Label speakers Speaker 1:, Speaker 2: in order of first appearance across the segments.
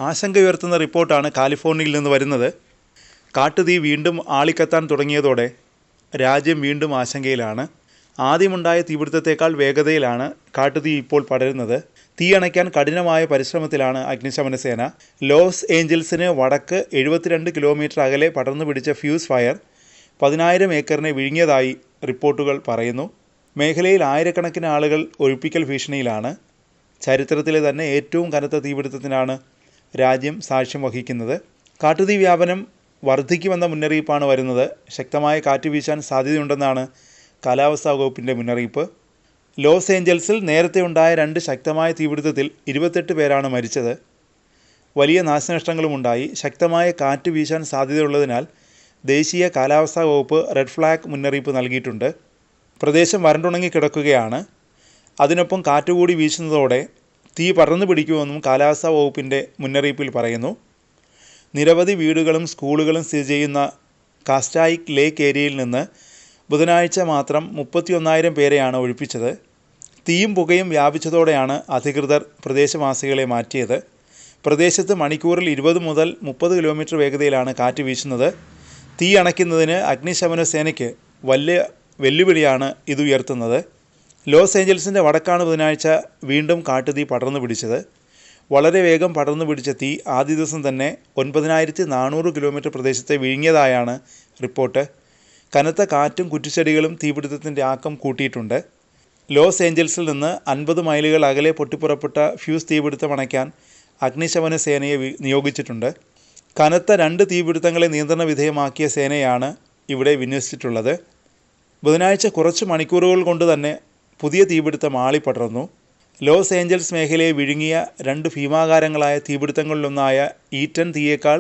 Speaker 1: ആശങ്കയുയർത്തുന്ന റിപ്പോർട്ടാണ് കാലിഫോർണിയയിൽ നിന്ന് വരുന്നത്. കാട്ടുതീ വീണ്ടും ആളിക്കത്താൻ തുടങ്ങിയതോടെ രാജ്യം വീണ്ടും ആശങ്കയിലാണ്. ആദ്യമുണ്ടായ തീപിടുത്തത്തേക്കാൾ വേഗതയിലാണ് കാട്ടുതീ ഇപ്പോൾ പടരുന്നത്. തീ അണയ്ക്കാൻ കഠിനമായ പരിശ്രമത്തിലാണ് അഗ്നിശമന സേന. ലോസ് ഏഞ്ചൽസിന് വടക്ക് 72 കിലോമീറ്റർ അകലെ പടർന്നു പിടിച്ച ഫ്യൂസ് ഫയർ 10,000 ഏക്കറിനെ വിഴുങ്ങിയതായി റിപ്പോർട്ടുകൾ പറയുന്നു. മേഖലയിൽ ആയിരക്കണക്കിന് ആളുകൾ ഒഴിപ്പിക്കൽ ഭീഷണിയിലാണ്. ചരിത്രത്തിലെ തന്നെ ഏറ്റവും കനത്ത തീപിടുത്തത്തിനാണ് രാജ്യം സാക്ഷ്യം വഹിക്കുന്നത്. കാട്ടുതീ വ്യാപനം വർദ്ധിക്കുമെന്ന മുന്നറിയിപ്പാണ് വരുന്നത്. ശക്തമായ കാറ്റ് വീശാൻ സാധ്യതയുണ്ടെന്നാണ് കാലാവസ്ഥാ വകുപ്പിൻ്റെ മുന്നറിയിപ്പ്. ലോസ് ഏഞ്ചൽസിൽ നേരത്തെ ഉണ്ടായ 2 ശക്തമായ തീപിടുത്തത്തിൽ 28 പേരാണ് മരിച്ചത്. വലിയ നാശനഷ്ടങ്ങളുമുണ്ടായി. ശക്തമായ കാറ്റ് വീശാൻ സാധ്യതയുള്ളതിനാൽ ദേശീയ കാലാവസ്ഥാ വകുപ്പ് റെഡ് ഫ്ലാഗ് മുന്നറിയിപ്പ് നൽകിയിട്ടുണ്ട്. പ്രദേശം വരണ്ടുണങ്ങി കിടക്കുകയാണ്. അതിനൊപ്പം കാറ്റുകൂടി വീശുന്നതോടെ തീ പടർന്നു പിടിക്കുമെന്നും കാലാവസ്ഥാ വകുപ്പിൻ്റെ മുന്നറിയിപ്പിൽ പറയുന്നു. നിരവധി വീടുകളും സ്കൂളുകളും സ്ഥിതി ചെയ്യുന്ന കാസ്റ്റായിക് ലേക്ക് ഏരിയയിൽ നിന്ന് ബുധനാഴ്ച മാത്രം 31,000 പേരെയാണ് ഒഴിപ്പിച്ചത്. തീയും പുകയും വ്യാപിച്ചതോടെയാണ് അധികൃതർ പ്രദേശവാസികളെ മാറ്റിയത്. പ്രദേശത്ത് മണിക്കൂറിൽ 20 മുതൽ 30 കിലോമീറ്റർ വേഗതയിലാണ് കാറ്റ് വീശുന്നത്. തീ അണയ്ക്കുന്നതിന് അഗ്നിശമന സേനയ്ക്ക് വലിയ വെല്ലുവിളിയാണ് ഇത് ഉയർത്തുന്നത്. ലോസ് ഏഞ്ചൽസിൻ്റെ വടക്കാണ് ബുധനാഴ്ച വീണ്ടും കാട്ടുതീ പടർന്നു പിടിച്ചത്. വളരെ വേഗം പടർന്നു പിടിച്ച തീ ആദ്യ ദിവസം തന്നെ 9,400 കിലോമീറ്റർ പ്രദേശത്തെ വിഴുങ്ങിയതായാണ് റിപ്പോർട്ട്. കനത്ത കാറ്റും കുറ്റിച്ചെടികളും തീപിടുത്തത്തിൻ്റെ ആക്കം കൂട്ടിയിട്ടുണ്ട്. ലോസ് ഏഞ്ചൽസിൽ നിന്ന് 50 മൈലുകൾ അകലെ പൊട്ടിപ്പുറപ്പെട്ട ഫ്യൂസ് തീപിടുത്തം അണയ്ക്കാൻ അഗ്നിശമന സേനയെ നിയോഗിച്ചിട്ടുണ്ട്. കനത്ത 2 തീപിടുത്തങ്ങളെ നിയന്ത്രണ വിധേയമാക്കിയ സേനയാണ് ഇവിടെ വിന്യസിച്ചിട്ടുള്ളത്. ബുധനാഴ്ച കുറച്ച് മണിക്കൂറുകൾ കൊണ്ട് തന്നെ പുതിയ തീപിടുത്തം ആളിപ്പടർന്നു. ലോസ് ഏഞ്ചൽസ് മേഖലയെ വിഴുങ്ങിയ 2 ഭീമാകാരങ്ങളായ തീപിടുത്തങ്ങളിലൊന്നായ ഈറ്റൻ തീയേക്കാൾ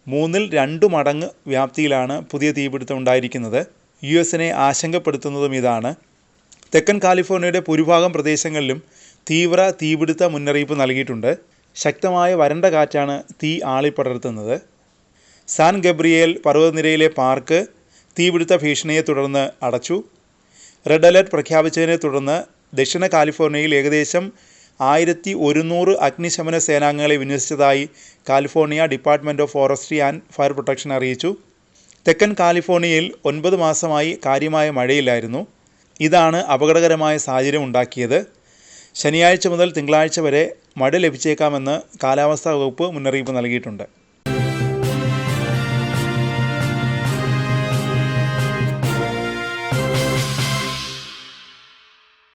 Speaker 1: 3-2 മടങ്ങ് വ്യാപ്തിയിലാണ് പുതിയ തീപിടുത്തം ഉണ്ടായിരിക്കുന്നത്. US-നെ ആശങ്കപ്പെടുത്തുന്നതും ഇതാണ്. തെക്കൻ കാലിഫോർണിയയുടെ ഭൂരിഭാഗം പ്രദേശങ്ങളിലും തീവ്ര തീപിടുത്ത മുന്നറിയിപ്പ് നൽകിയിട്ടുണ്ട്. ശക്തമായ വരണ്ട കാറ്റാണ് തീ ആളിപ്പടർത്തുന്നത്. സാൻ ഗബ്രിയേൽ പർവ്വതനിരയിലെ പാർക്ക് തീപിടുത്ത ഭീഷണിയെ തുടർന്ന് അടച്ചു. റെഡ് അലർട്ട് പ്രഖ്യാപിച്ചതിനെ തുടർന്ന് ദക്ഷിണ കാലിഫോർണിയയിൽ ഏകദേശം 1,100 അഗ്നിശമന സേനാംഗങ്ങളെ വിന്യസിച്ചതായി California department of forestry and fire protection അറിയിച്ചു. തെക്കൻ കാലിഫോർണിയയിൽ 9 മാസമായി കാര്യമായ മഴയില്ലായിരുന്നു. ഇതാണ് അപകടകരമായ സാഹചര്യം ഉണ്ടാക്കിയത്. ശനിയാഴ്ച മുതൽ തിങ്കളാഴ്ച വരെ മഴ ലഭിച്ചേക്കാമെന്ന് കാലാവസ്ഥാ വകുപ്പ് മുന്നറിയിപ്പ് നൽകിയിട്ടുണ്ട്.